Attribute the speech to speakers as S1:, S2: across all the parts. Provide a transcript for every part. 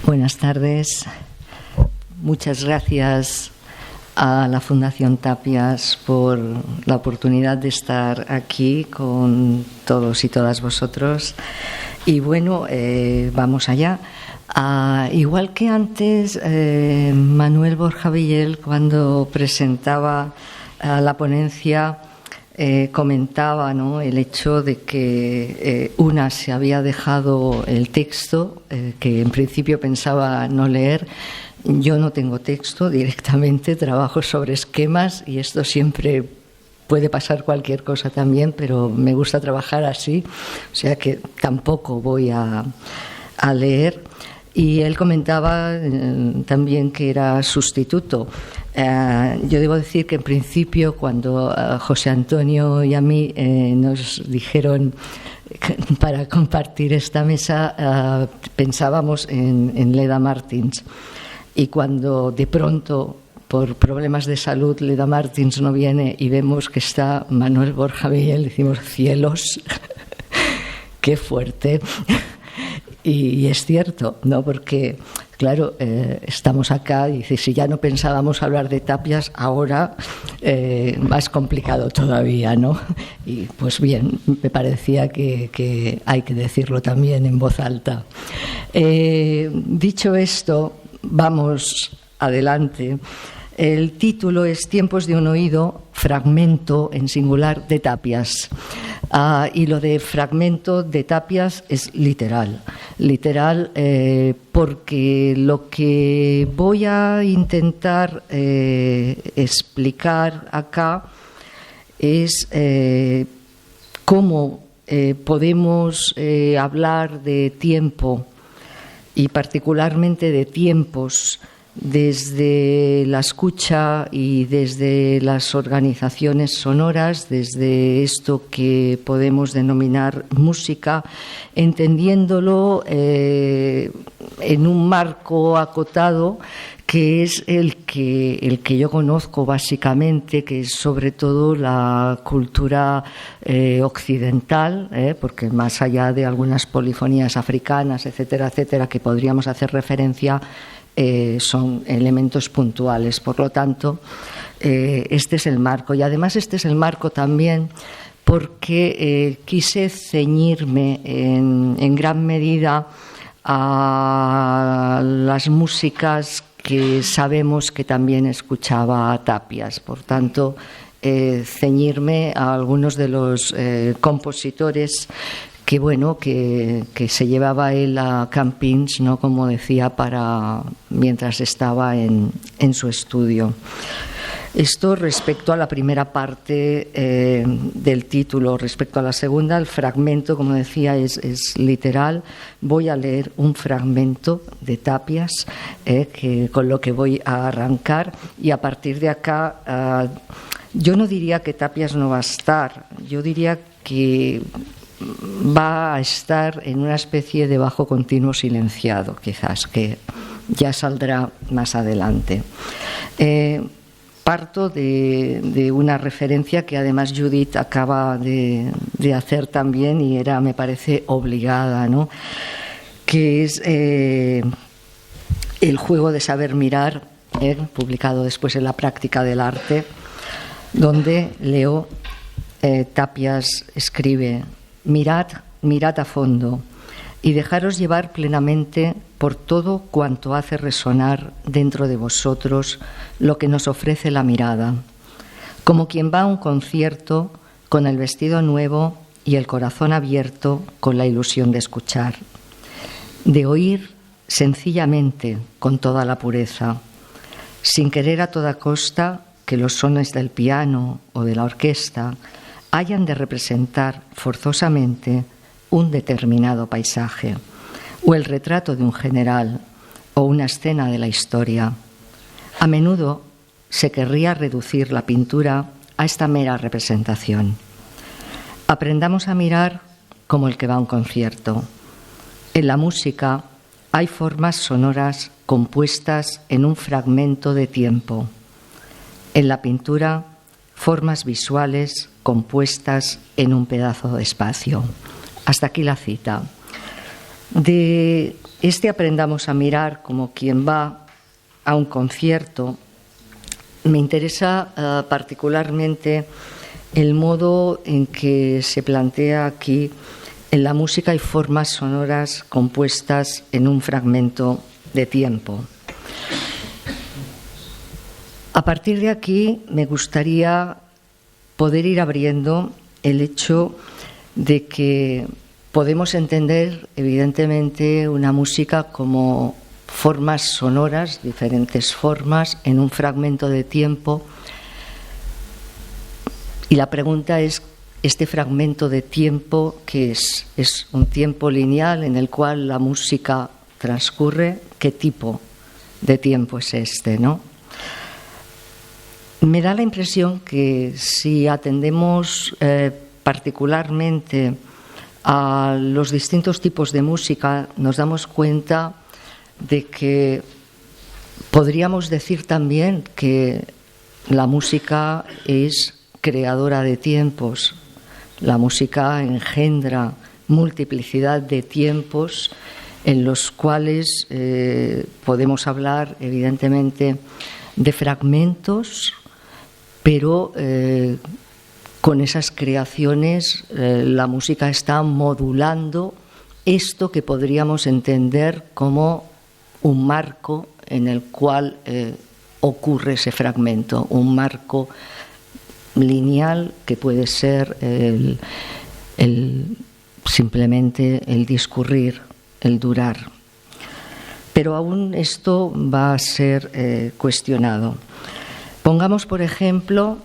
S1: Buenas tardes. Muchas gracias a la Fundación Tapias por la oportunidad de estar aquí con todos y todas vosotros. Y bueno, vamos allá. Igual que antes, Manuel Borja Villel, cuando presentaba la ponencia, comentaba, ¿no?, el hecho de que una se había dejado el texto, que en principio pensaba no leer. Yo no tengo texto directamente, trabajo sobre esquemas y esto siempre puede pasar cualquier cosa también, pero me gusta trabajar así, o sea que tampoco voy a leer. Y él comentaba también que era sustituto. Yo debo decir que en principio cuando José Antonio y a mí nos dijeron para compartir esta mesa, pensábamos en Leda Martins. Y cuando de pronto, por problemas de salud, Leda Martins no viene y vemos que está Manuel Borja Villel, decimos, cielos, qué fuerte. Y es cierto, ¿no? Porque, claro, estamos acá y dice, si ya no pensábamos hablar de Tapias, ahora más complicado todavía, ¿no? Y pues bien, me parecía que hay que decirlo también en voz alta. Dicho esto, vamos adelante. El título es Tiempos de un oído, fragmento en singular de Tapias. Y lo de fragmento de Tapias es literal porque lo que voy a intentar explicar acá es cómo podemos hablar de tiempo y particularmente de tiempos desde la escucha y desde las organizaciones sonoras, desde esto que podemos denominar música, entendiéndolo en un marco acotado que es el que yo conozco básicamente, que es sobre todo la cultura occidental, porque más allá de algunas polifonías africanas, etcétera, etcétera, que podríamos hacer referencia, son elementos puntuales. Por lo tanto, este es el marco. Y además este es el marco también porque quise ceñirme en gran medida a las músicas que sabemos que también escuchaba Tapias. Por tanto, ceñirme a algunos de los compositores que se llevaba él a campings, ¿no?, como decía, mientras estaba en su estudio. Esto respecto a la primera parte del título. Respecto a la segunda, el fragmento, como decía, es literal. Voy a leer un fragmento de Tapias, con lo que voy a arrancar, y a partir de acá yo no diría que Tapias no va a estar, yo diría que va a estar en una especie de bajo continuo silenciado, quizás, que ya saldrá más adelante. Parto de una referencia que además Judith acaba de hacer también y me parece obligada, ¿no?, que es El juego de saber mirar, publicado después en La práctica del arte, donde leo, Tapias escribe: mirad a fondo y dejaros llevar plenamente por todo cuanto hace resonar dentro de vosotros lo que nos ofrece la mirada, como quien va a un concierto con el vestido nuevo y el corazón abierto con la ilusión de escuchar, de oír sencillamente con toda la pureza, sin querer a toda costa que los sones del piano o de la orquesta hayan de representar forzosamente un determinado paisaje, o el retrato de un general, o una escena de la historia. A menudo se querría reducir la pintura a esta mera representación. Aprendamos a mirar como el que va a un concierto. En la música hay formas sonoras compuestas en un fragmento de tiempo. En la pintura, formas visuales compuestas en un pedazo de espacio. Hasta aquí la cita. De Aprendamos a mirar como quien va a un concierto, me interesa particularmente el modo en que se plantea aquí en la música y formas sonoras compuestas en un fragmento de tiempo. A partir de aquí me gustaría poder ir abriendo el hecho de que podemos entender evidentemente una música como formas sonoras, diferentes formas en un fragmento de tiempo. Y la pregunta es, ¿este fragmento de tiempo qué es? ¿Es un tiempo lineal en el cual la música transcurre? ¿Qué tipo de tiempo es este, no? Me da la impresión que si atendemos particularmente a los distintos tipos de música, nos damos cuenta de que podríamos decir también que la música es creadora de tiempos. La música engendra multiplicidad de tiempos en los cuales podemos hablar, evidentemente, de fragmentos, pero con esas creaciones la música está modulando esto que podríamos entender como un marco en el cual ocurre ese fragmento, un marco lineal que puede ser simplemente el discurrir, el durar. Pero aún esto va a ser cuestionado. Pongamos, por ejemplo,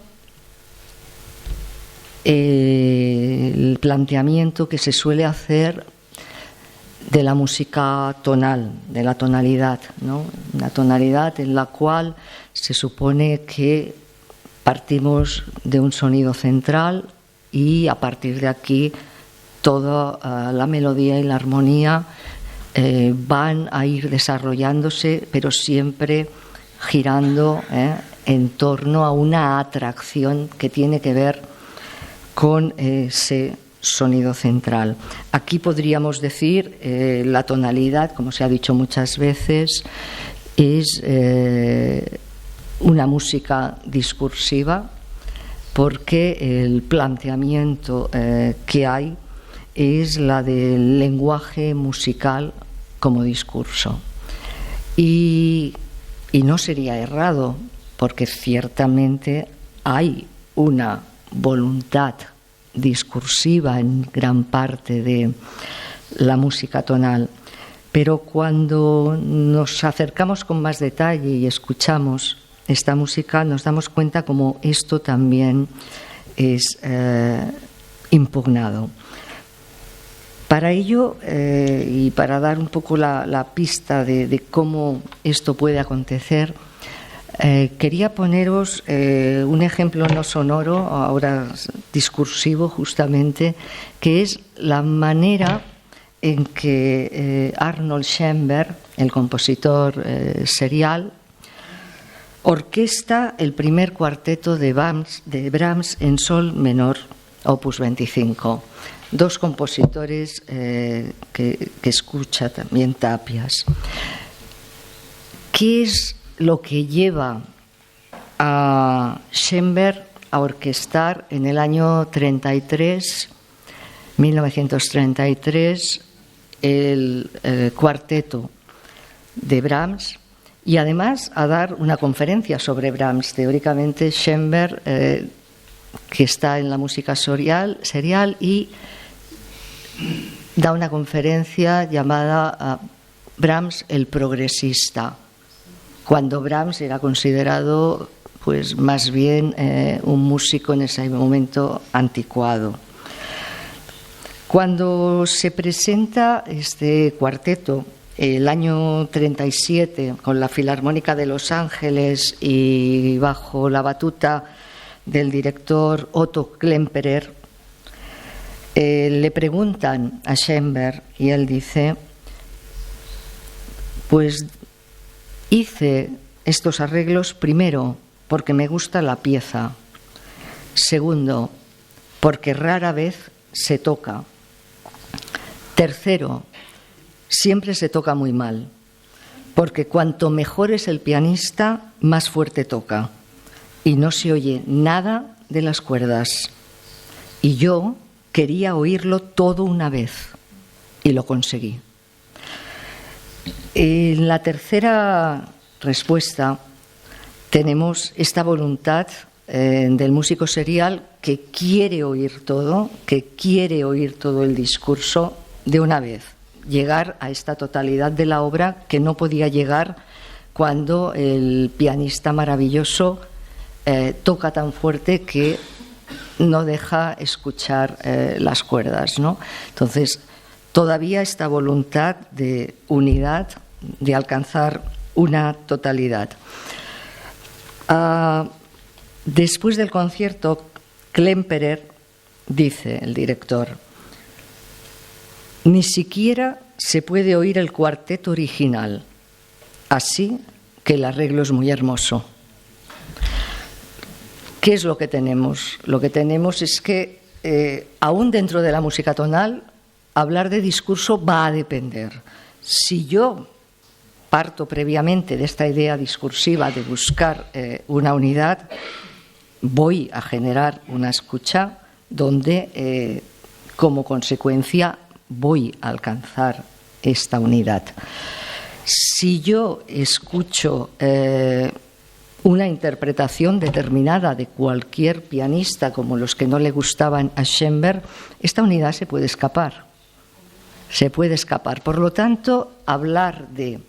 S1: el planteamiento que se suele hacer de la música tonal, de la tonalidad, ¿no? Una tonalidad en la cual se supone que partimos de un sonido central y a partir de aquí toda la melodía y la armonía van a ir desarrollándose, pero siempre girando en torno a una atracción que tiene que ver con ese sonido central. Aquí podríamos decir la tonalidad, como se ha dicho muchas veces, es una música discursiva, porque el planteamiento que hay es la del lenguaje musical como discurso. Y no sería errado, porque ciertamente hay una voluntad discursiva en gran parte de la música tonal, pero cuando nos acercamos con más detalle y escuchamos esta música, nos damos cuenta como esto también es impugnado. Para ello, y para dar un poco la pista de cómo esto puede acontecer, quería poneros un ejemplo no sonoro, ahora discursivo justamente, que es la manera en que Arnold Schoenberg, el compositor serial, orquesta el primer cuarteto de Brahms en sol menor, opus 25. Dos compositores que escucha también Tapias. ¿Qué es lo que lleva a Schoenberg a orquestar en el año 1933, el cuarteto de Brahms, y además a dar una conferencia sobre Brahms? Teóricamente, Schoenberg, que está en la música serial, y da una conferencia llamada Brahms el progresista, cuando Brahms era considerado pues más bien un músico en ese momento anticuado. Cuando se presenta este cuarteto el año 37 con la Filarmónica de Los Ángeles y bajo la batuta del director Otto Klemperer, le preguntan a Schoenberg y él dice: pues hice estos arreglos primero porque me gusta la pieza, segundo porque rara vez se toca, tercero siempre se toca muy mal, porque cuanto mejor es el pianista, más fuerte toca y no se oye nada de las cuerdas. Y yo quería oírlo todo una vez y lo conseguí. En la tercera respuesta tenemos esta voluntad del músico serial que quiere oír todo, que quiere oír todo el discurso de una vez, llegar a esta totalidad de la obra que no podía llegar cuando el pianista maravilloso toca tan fuerte que no deja escuchar las cuerdas, ¿no? Entonces, todavía esta voluntad de unidad, de alcanzar una totalidad. Después del concierto, Klemperer dice, el director, ni siquiera se puede oír el cuarteto original, así que el arreglo es muy hermoso. ¿Qué es lo que tenemos? Lo que tenemos es que, aún dentro de la música tonal, hablar de discurso va a depender. Si yo parto previamente de esta idea discursiva de buscar una unidad, voy a generar una escucha donde, como consecuencia, voy a alcanzar esta unidad. Si yo escucho una interpretación determinada de cualquier pianista, como los que no le gustaban a Schoenberg, esta unidad se puede escapar. Se puede escapar. Por lo tanto, hablar de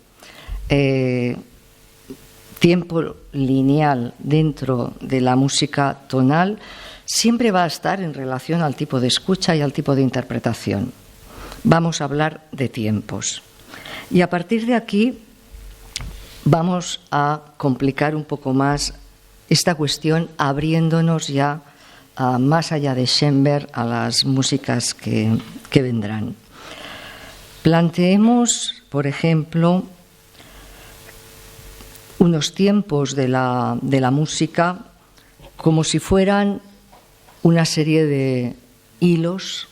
S1: tiempo lineal dentro de la música tonal siempre va a estar en relación al tipo de escucha y al tipo de interpretación. Vamos a hablar de tiempos. Y a partir de aquí vamos a complicar un poco más esta cuestión, abriéndonos ya más allá de Schoenberg a las músicas que vendrán. Planteemos, por ejemplo, unos tiempos de la música como si fueran una serie de hilos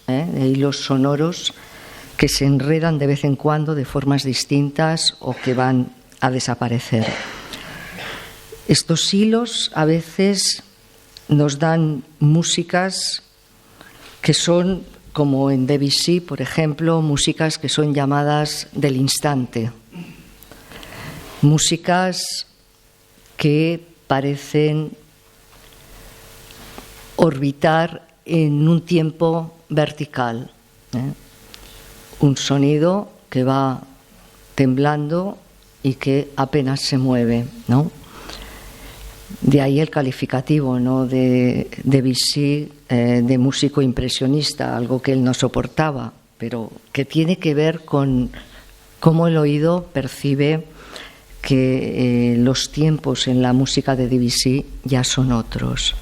S1: sonoros que se enredan de vez en cuando de formas distintas o que van a desaparecer. Estos hilos a veces nos dan músicas que son, como en Debussy, por ejemplo, músicas que son llamadas del instante. Músicas que parecen orbitar en un tiempo vertical. Un sonido que va temblando y que apenas se mueve, ¿no? De ahí el calificativo, ¿no?, de Debussy de músico impresionista, algo que él no soportaba, pero que tiene que ver con cómo el oído percibe que los tiempos en la música de Debussy ya son otros.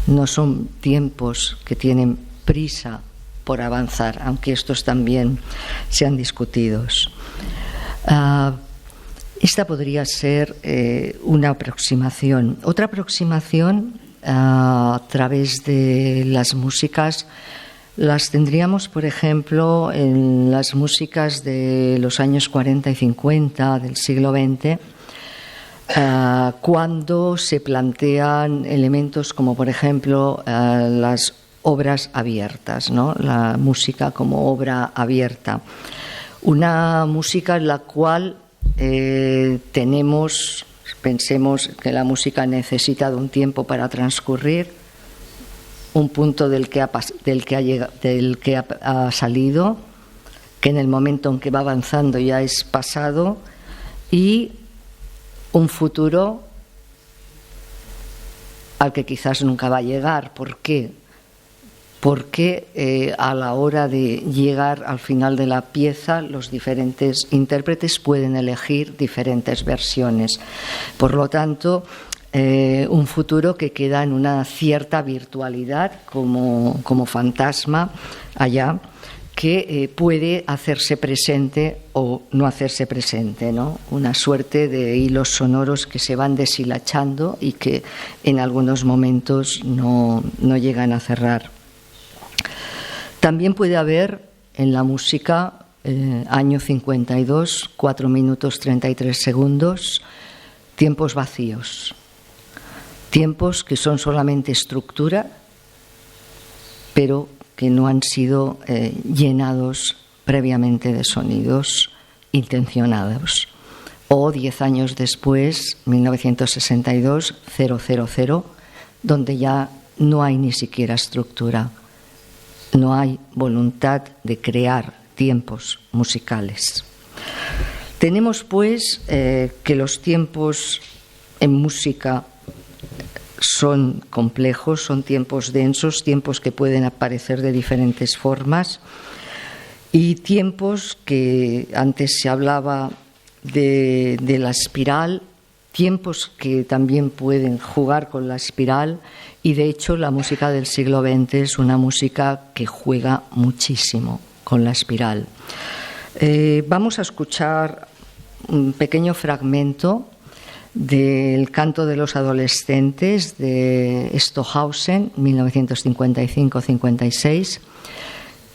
S1: No son tiempos que tienen prisa por avanzar, aunque estos también sean discutidos. Esta podría ser una aproximación. Otra aproximación a través de las músicas las tendríamos, por ejemplo, en las músicas de los años 40 y 50 del siglo XX, cuando se plantean elementos como, por ejemplo, las obras abiertas, ¿no? La música como obra abierta. Una música en la cual pensemos que la música necesita de un tiempo para transcurrir, un punto del que ha salido, que en el momento en que va avanzando ya es pasado, y un futuro al que quizás nunca va a llegar. ¿Por qué? Porque a la hora de llegar al final de la pieza, los diferentes intérpretes pueden elegir diferentes versiones. Por lo tanto, un futuro que queda en una cierta virtualidad como fantasma allá, que puede hacerse presente o no hacerse presente, ¿no? Una suerte de hilos sonoros que se van deshilachando y que en algunos momentos no llegan a cerrar. También puede haber en la música año 52, 4 minutos 33 segundos, tiempos vacíos. Tiempos que son solamente estructura, pero que no han sido llenados previamente de sonidos intencionados. O 10 años después, 1962, 000, donde ya no hay ni siquiera estructura, no hay voluntad de crear tiempos musicales. Tenemos, pues, que los tiempos en música son complejos, son tiempos densos, tiempos que pueden aparecer de diferentes formas y tiempos que antes se hablaba de la espiral, tiempos que también pueden jugar con la espiral y de hecho la música del siglo XX es una música que juega muchísimo con la espiral. Vamos a escuchar un pequeño fragmento del Canto de los Adolescentes de Stockhausen, 1955-56,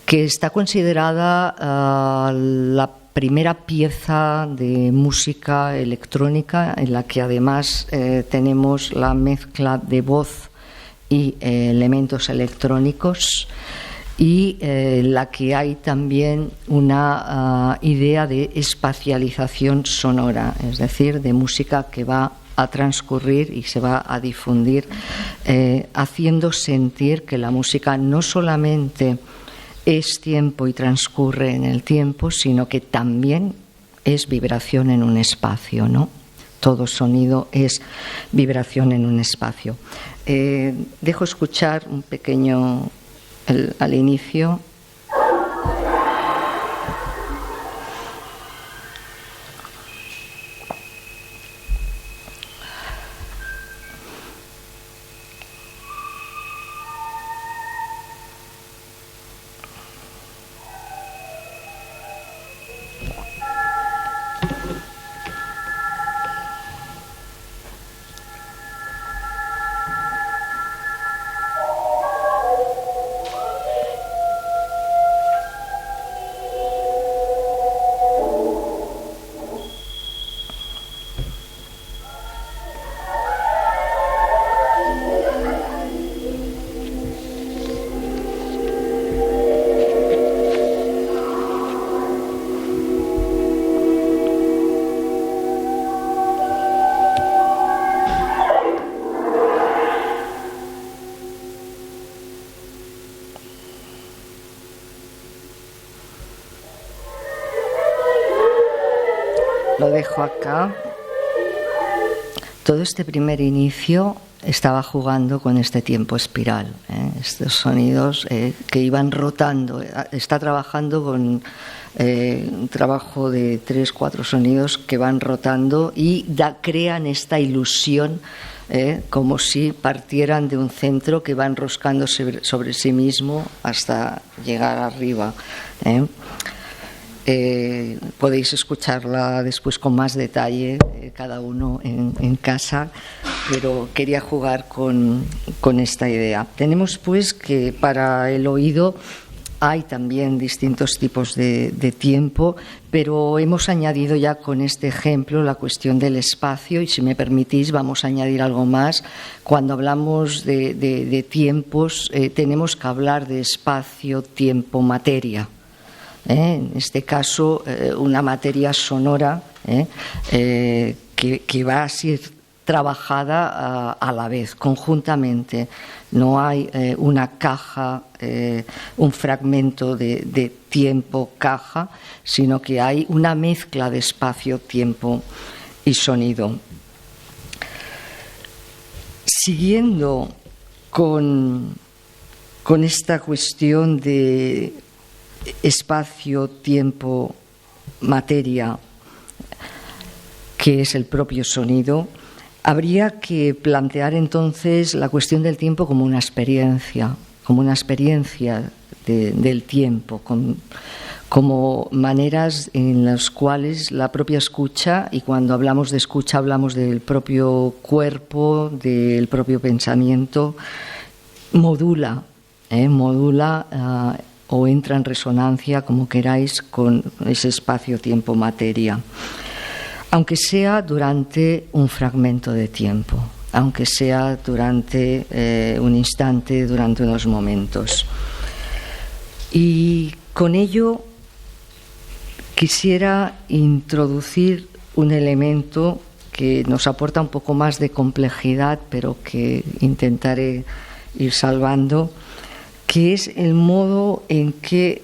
S1: que está considerada la primera pieza de música electrónica en la que además tenemos la mezcla de voz y elementos electrónicos y la que hay también una idea de espacialización sonora, es decir, de música que va a transcurrir y se va a difundir, haciendo sentir que la música no solamente es tiempo y transcurre en el tiempo, sino que también es vibración en un espacio, ¿no? Todo sonido es vibración en un espacio. Dejo escuchar un pequeño al inicio. Lo dejo acá. Todo este primer inicio estaba jugando con este tiempo espiral, estos sonidos que iban rotando. Está trabajando con un trabajo de 3-4 sonidos que van rotando y crean esta ilusión, como si partieran de un centro que va enroscándose sobre sí mismo hasta llegar arriba. Podéis escucharla después con más detalle, cada uno en casa, pero quería jugar con esta idea. Tenemos pues que para el oído hay también distintos tipos de tiempo, pero hemos añadido ya con este ejemplo la cuestión del espacio y si me permitís vamos a añadir algo más. Cuando hablamos de tiempos tenemos que hablar de espacio, tiempo, materia. En este caso, una materia sonora que va a ser trabajada a la vez, conjuntamente. No hay una caja, un fragmento de tiempo-caja, sino que hay una mezcla de espacio, tiempo y sonido. Siguiendo con esta cuestión de espacio, tiempo, materia, que es el propio sonido, habría que plantear entonces la cuestión del tiempo como una experiencia del tiempo, como maneras en las cuales la propia escucha, y cuando hablamos de escucha hablamos del propio cuerpo, del propio pensamiento, modula o entra en resonancia, como queráis, con ese espacio-tiempo-materia, aunque sea durante un fragmento de tiempo, aunque sea durante un instante, durante unos momentos. Y con ello quisiera introducir un elemento que nos aporta un poco más de complejidad, pero que intentaré ir salvando, que es el modo en que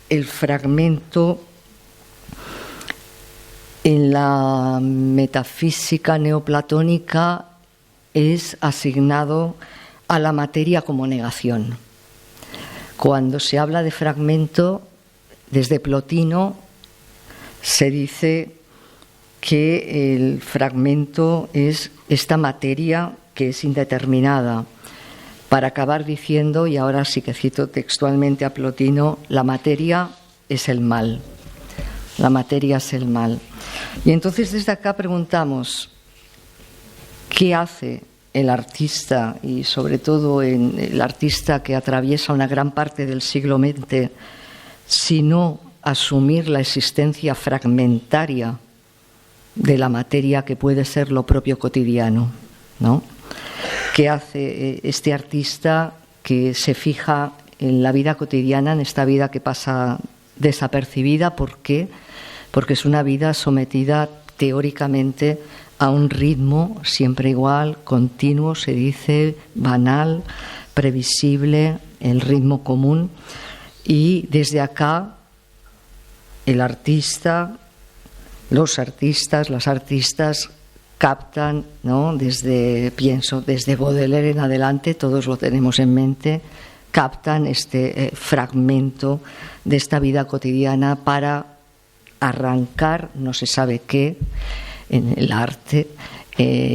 S1: el fragmento en la metafísica neoplatónica es asignado a la materia como negación. Cuando se habla de fragmento, desde Plotino se dice que el fragmento es esta materia que es indeterminada, para acabar diciendo, y ahora sí que cito textualmente a Plotino, la materia es el mal. La materia es el mal. Y entonces desde acá preguntamos, ¿qué hace el artista, y sobre todo el artista que atraviesa una gran parte del siglo XX, sino asumir la existencia fragmentaria de la materia que puede ser lo propio cotidiano, ¿no? ¿Qué hace este artista que se fija en la vida cotidiana, en esta vida que pasa desapercibida? ¿Por qué? Porque es una vida sometida teóricamente a un ritmo siempre igual, continuo, se dice, banal, previsible, el ritmo común. Y desde acá el artista, los artistas, las artistas captan, ¿no? Desde Baudelaire en adelante, todos lo tenemos en mente, captan este fragmento de esta vida cotidiana para arrancar, no se sabe qué, en el arte,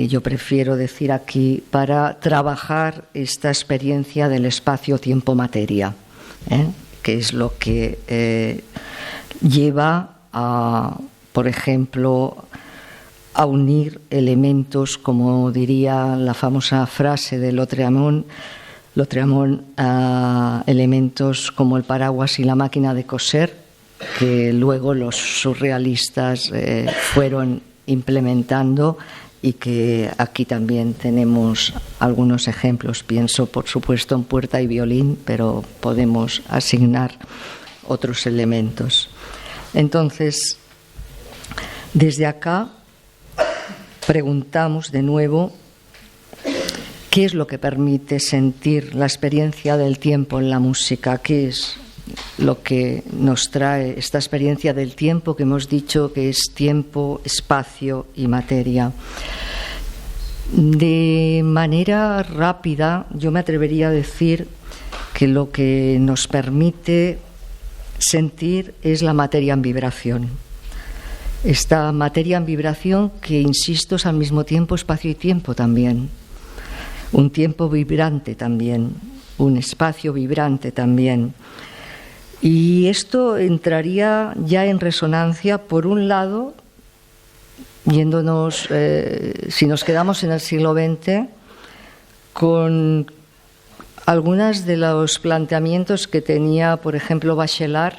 S1: yo prefiero decir aquí, para trabajar esta experiencia del espacio-tiempo-materia, que es lo que lleva a, por ejemplo, a unir elementos, como diría la famosa frase de Lautréamont, elementos como el paraguas y la máquina de coser, que luego los surrealistas fueron implementando y que aquí también tenemos algunos ejemplos. Pienso, por supuesto, en Puerta y Violín, pero podemos asignar otros elementos. Entonces, desde acá preguntamos de nuevo qué es lo que permite sentir la experiencia del tiempo en la música, qué es lo que nos trae esta experiencia del tiempo que hemos dicho que es tiempo, espacio y materia. De manera rápida, yo me atrevería a decir que lo que nos permite sentir es la materia en vibración. Esta materia en vibración que, insisto, es al mismo tiempo espacio y tiempo también. Un tiempo vibrante también, un espacio vibrante también. Y esto entraría ya en resonancia, por un lado, yéndonos, si nos quedamos en el siglo XX, con algunos de los planteamientos que tenía, por ejemplo, Bachelard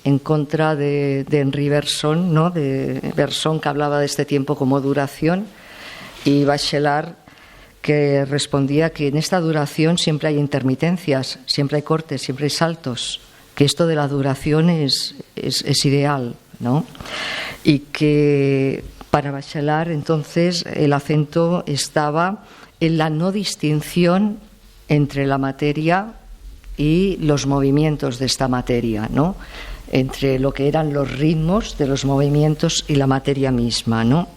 S1: en contra de Henri Bergson, ¿no? De Bergson, que hablaba de este tiempo como duración, y Bachelard, que respondía que en esta duración siempre hay intermitencias, siempre hay cortes, siempre hay saltos, que esto de la duración es ideal, ¿no? Y que para Bachelard, entonces, el acento estaba en la no distinción entre la materia y los movimientos de esta materia, ¿no? Entre lo que eran los ritmos de los movimientos y la materia misma, ¿no?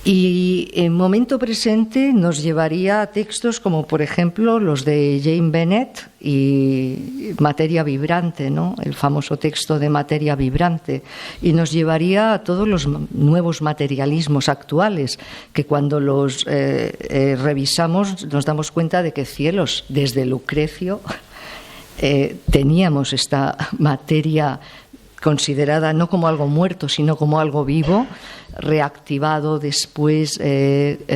S1: Y en momento presente nos llevaría a textos como, por ejemplo, los de Jane Bennett y Materia Vibrante, ¿no? El famoso texto de Materia Vibrante, y nos llevaría a todos los nuevos materialismos actuales, que cuando los revisamos nos damos cuenta de que, cielos, desde Lucrecio teníamos esta materia considerada no como algo muerto, sino como algo vivo, reactivado después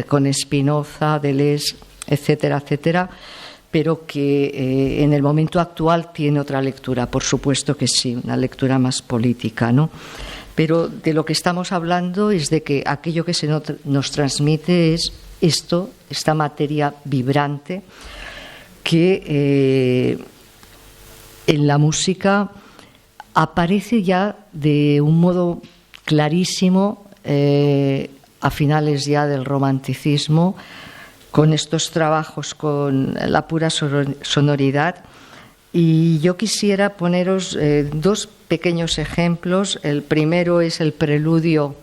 S1: con Spinoza, Deleuze, etcétera, etcétera. pero que en el momento actual tiene otra lectura, por supuesto que sí, una lectura más política, ¿no? Pero de lo que estamos hablando es de que aquello que se nos transmite es esto, esta materia vibrante que en la música aparece ya de un modo clarísimo a finales ya del romanticismo, con estos trabajos con la pura sonoridad. Y yo quisiera poneros dos pequeños ejemplos. El primero es el preludio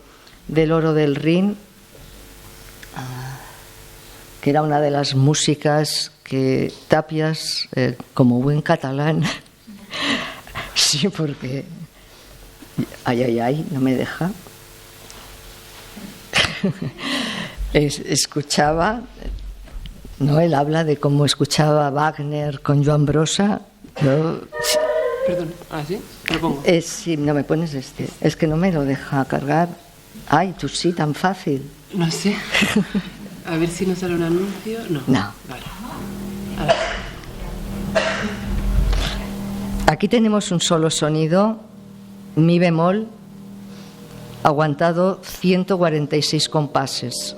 S1: del Oro del Rin, que era una de las músicas que Tàpies, como buen catalán, sí, porque ay, no me deja, escuchaba, ¿no? Él habla de cómo escuchaba Wagner con Joan Brossa. Yo,
S2: perdón, ¿sí? Te lo pongo.
S1: Sí, no me pones este. Es que no me lo deja cargar. Ay, tú sí, tan fácil.
S2: No sé. A ver si nos sale un anuncio. No. Vale. A ver.
S1: Aquí tenemos un solo sonido, mi bemol, aguantado 146 compases.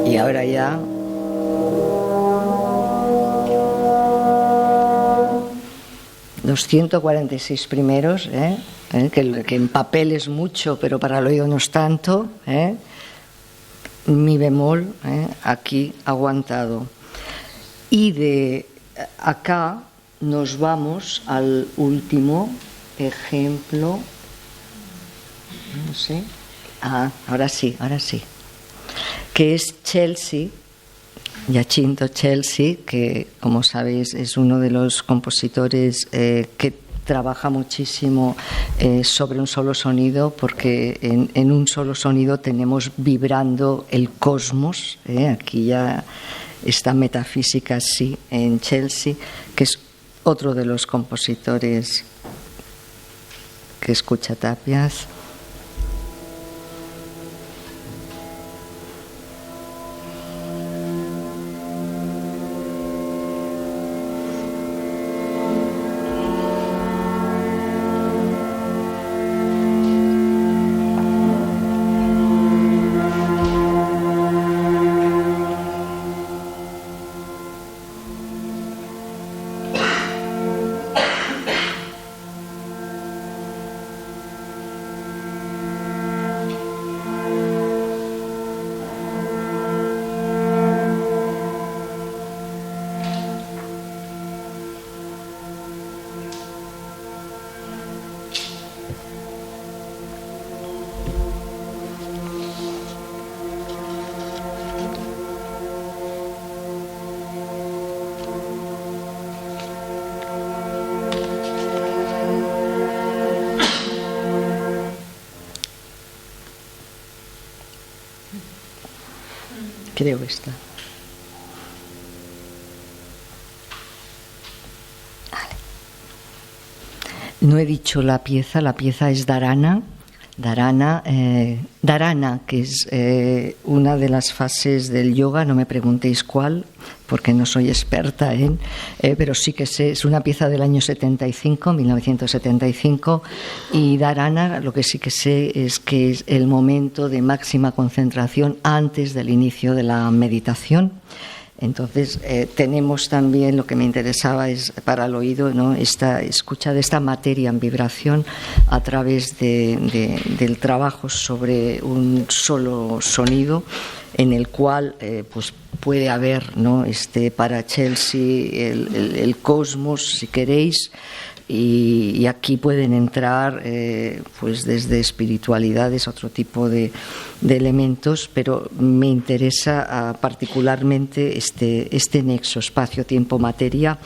S1: Y ahora ya los 146 primeros, que en papel es mucho, pero para el oído no es tanto, mi bemol, aquí aguantado. Y de acá nos vamos al último ejemplo. No sé. Ahora sí. Que es Chelsea, Giacinto Chelsea, que, como sabéis, es uno de los compositores que trabaja muchísimo sobre un solo sonido, porque en un solo sonido tenemos vibrando el cosmos. Aquí ya esta metafísica, sí, en Chelsea, que es otro de los compositores que escucha Tàpies. Creo esta. Vale. No he dicho la pieza es Dharana. Dharana, que es una de las fases del yoga, no me preguntéis cuál, porque no soy experta en, pero sí que sé, es una pieza del año 1975, y Dharana, lo que sí que sé es que es el momento de máxima concentración antes del inicio de la meditación. Entonces, tenemos también, lo que me interesaba es para el oído, ¿no?, esta escucha de esta materia en vibración a través del trabajo sobre un solo sonido, en el cual pues puede haber, ¿no?, para Chelsea el cosmos, si queréis, Y aquí pueden entrar pues desde espiritualidades, otro tipo de elementos, pero me interesa particularmente este nexo espacio-tiempo-materia,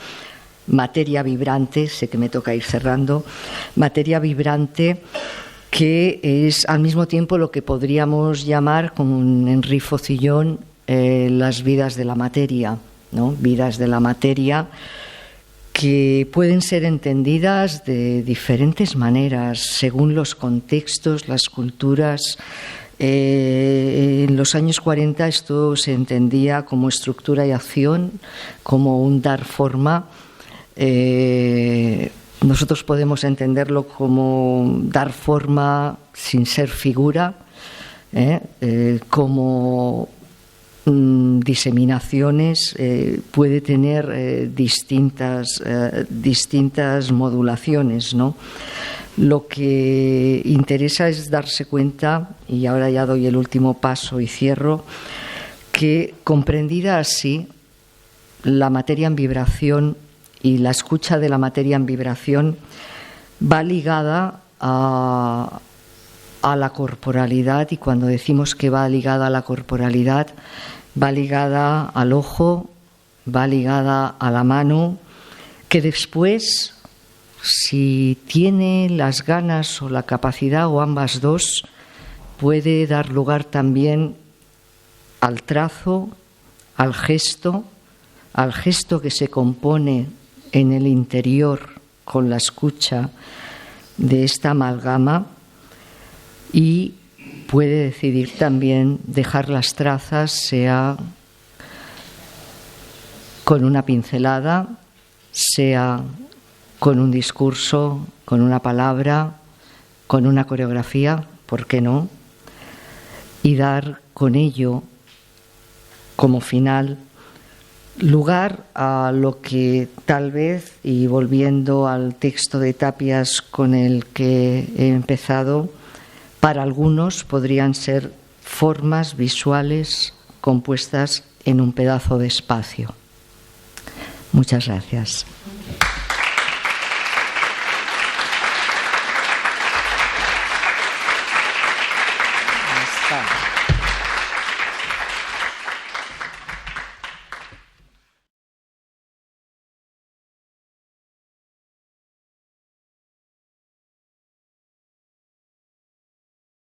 S1: materia vibrante, sé que me toca ir cerrando, materia vibrante que es al mismo tiempo lo que podríamos llamar, como en Henri Focillon, las vidas de la materia, ¿no? Vidas de la materia que pueden ser entendidas de diferentes maneras, según los contextos, las culturas. En los años 40 esto se entendía como estructura y acción, como un dar forma. Nosotros podemos entenderlo como dar forma sin ser figura, como diseminaciones, puede tener distintas modulaciones, ¿no? Lo que interesa es darse cuenta, y ahora ya doy el último paso y cierro, que comprendida así, la materia en vibración y la escucha de la materia en vibración va ligada a la corporalidad, y cuando decimos que va ligada a la corporalidad, va ligada al ojo, va ligada a la mano, que después, si tiene las ganas o la capacidad o ambas dos, puede dar lugar también al trazo, al gesto que se compone en el interior con la escucha de esta amalgama, y puede decidir también dejar las trazas, sea con una pincelada, sea con un discurso, con una palabra, con una coreografía, ¿por qué no? Y dar con ello, como final, lugar a lo que tal vez, y volviendo al texto de Tapias con el que he empezado, para algunos podrían ser formas visuales compuestas en un pedazo de espacio. Muchas gracias.